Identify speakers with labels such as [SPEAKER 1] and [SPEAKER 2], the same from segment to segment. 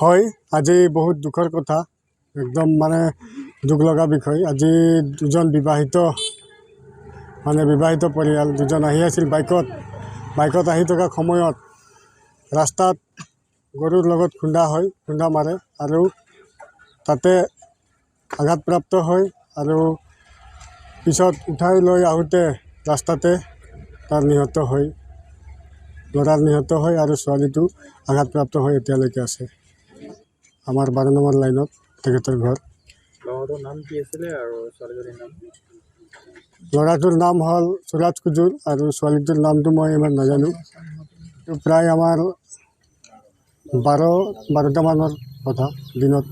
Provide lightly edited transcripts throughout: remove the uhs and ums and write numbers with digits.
[SPEAKER 1] হয় আজি বহুত দুখৰ কথা একদম মানে দুখ লগা বিষয় আজি দুজন বিবাহিত পৰিয়াল দুজন আহি আছিল বাইকত আহি থকা সময়ত ৰাস্তাত গৰুৰ লগত খুন্দা মাৰে আৰু তাতে আঘাতপ্ৰাপ্ত হয় আৰু পিছত উঠাই লৈ আহোঁতে ৰাস্তাতে তাৰ নিহত হয় ল'ৰাৰ নিহত হয় আৰু ছোৱালীটো আঘাতপ্ৰাপ্ত হৈ এতিয়ালৈকে আছে আমাৰ 12 নম্বৰ লাইনত তেখেতৰ ঘৰ
[SPEAKER 2] ল'ৰাটোৰ নাম কি আছিলে আৰু ছোৱালীজনীৰ নাম
[SPEAKER 1] ল'ৰাটোৰ নাম হ'ল সুৰাজ কুজুৰ আৰু ছোৱালীটোৰ নামটো মই ইমান নাজানো প্ৰায় আমাৰ 12টা মানৰ কথা দিনত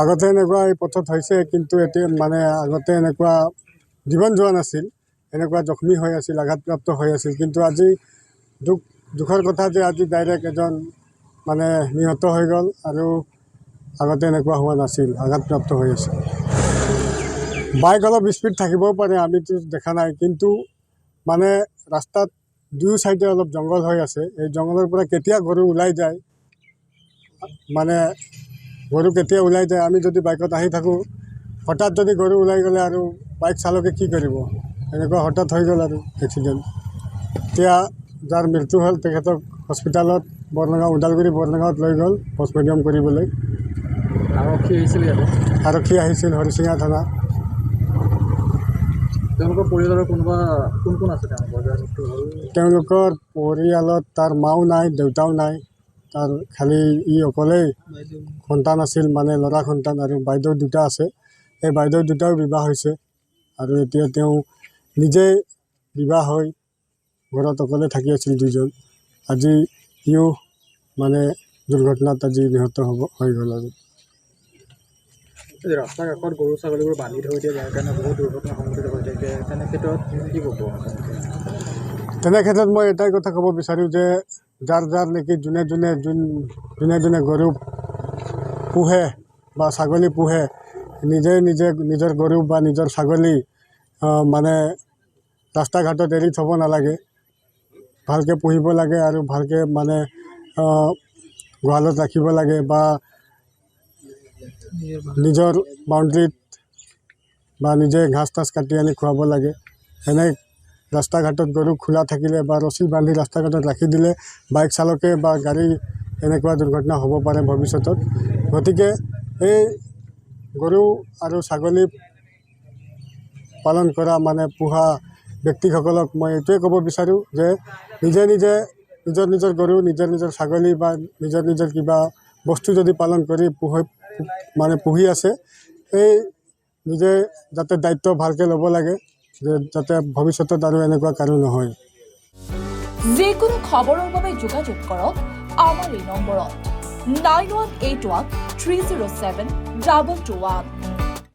[SPEAKER 1] আগতে এনেকুৱা এই পথত হৈছে কিন্তু এতিয়া মানে আগতে এনেকুৱা জীৱন যোৱা নাছিল এনেকুৱা জখমী হৈ আছিল আঘাতপ্ৰাপ্ত হৈ আছিল কিন্তু আজি দুখৰ কথা যে আজি ডাইৰেক্ট এজন মানে নিহত হৈ গ'ল আৰু আগতে এনেকুৱা হোৱা নাছিল আঘাতপ্ৰাপ্ত হৈ আছে বাইক অলপ স্পীড থাকিবও পাৰে আমিতো দেখা নাই কিন্তু মানে ৰাস্তাত দুয়ো চাইডে অলপ জংঘল হৈ আছে এই জংঘলৰ পৰা কেতিয়া গৰু ওলাই যায় মানে গৰু কেতিয়া ওলাই যায় আমি যদি বাইকত আহি থাকোঁ হঠাৎ যদি গৰু ওলাই গ'লে আৰু বাইক চালকে কি কৰিব এনেকুৱা হঠাৎ হৈ গ'ল আৰু এক্সিডেণ্ট এতিয়া যাৰ মৃত্যু হ'ল তেখেতক হস্পিটেলত ওদালগুৰি বৰনগাঁৱত লৈ গ'ল পষ্টমৰ্টেম কৰিবলৈ আৰক্ষী আহিছিল হৰিচিঙা থানা
[SPEAKER 2] তেওঁলোকৰ পৰিয়ালৰ কোনোবা কোন আছে
[SPEAKER 1] তেওঁলোকৰ পৰিয়ালত তাৰ মাও নাই দেউতাও নাই তাৰ খালি অকলেই সন্তান আছিল মানে ল'ৰা সন্তান আৰু বাইদেউ দুটা আছে এই বাইদেউ দুটাও বিবাহ হৈছে আৰু এতিয়া তেওঁ নিজে বিবাহ হৈ ঘৰত অকলে থাকি আছিল দুজন আজি মানে দুৰ্ঘটনাত আজি নিহত হৈ গ'ল আৰু
[SPEAKER 2] ৰাস্তাৰ কাষত গৰু ছাগলীবোৰ বান্ধি থৈ দিয়ে যাৰ কাৰণে বহুত দুৰ্ঘটনা সংঘটিত হৈ থাকে তেনে ক্ষেত্ৰত কি ক'ব
[SPEAKER 1] তেনে ক্ষেত্ৰত মই এটাই কথা ক'ব বিচাৰোঁ যে যাৰ নেকি যোনে গৰু পোহে বা ছাগলী পোহে নিজে নিজৰ গৰু বা নিজৰ ছাগলী মানে ৰাস্তা ঘাটত এৰি থ'ব নালাগে ভালকৈ পুহিব লাগে আৰু ভালকৈ মানে গঁৰালত ৰাখিব লাগে বা নিজৰ বাউণ্ডেৰীত বা নিজে ঘাঁহ তাছ কাটি আনি খুৱাব লাগে এনে ৰাস্তা ঘাটত গৰু খোলা থাকিলে বা ৰছী বান্ধি ৰাস্তা ঘাটত ৰাখি দিলে বাইক চালকে বা গাড়ী এনেকুৱা দুৰ্ঘটনা হ'ব পাৰে ভৱিষ্যতত গতিকে এই গৰু আৰু ছাগলী পালন কৰা মানে পোহা ব্যক্তিসকলক মই এইটোৱে ক'ব বিচাৰোঁ যে নিজৰ গৰু নিজৰ ছাগলী বা নিজৰ কিবা বস্তু যদি পালন কৰি পুহি আছে এই নিজে যাতে দায়িত্ব ভালকৈ ল'ব লাগে যে যাতে ভৱিষ্যতত আৰু এনেকুৱা কাৰো নহয়
[SPEAKER 3] যিকোনো খবৰৰ বাবে যোগাযোগ কৰক আমাৰ এই নম্বৰত 9181 307 221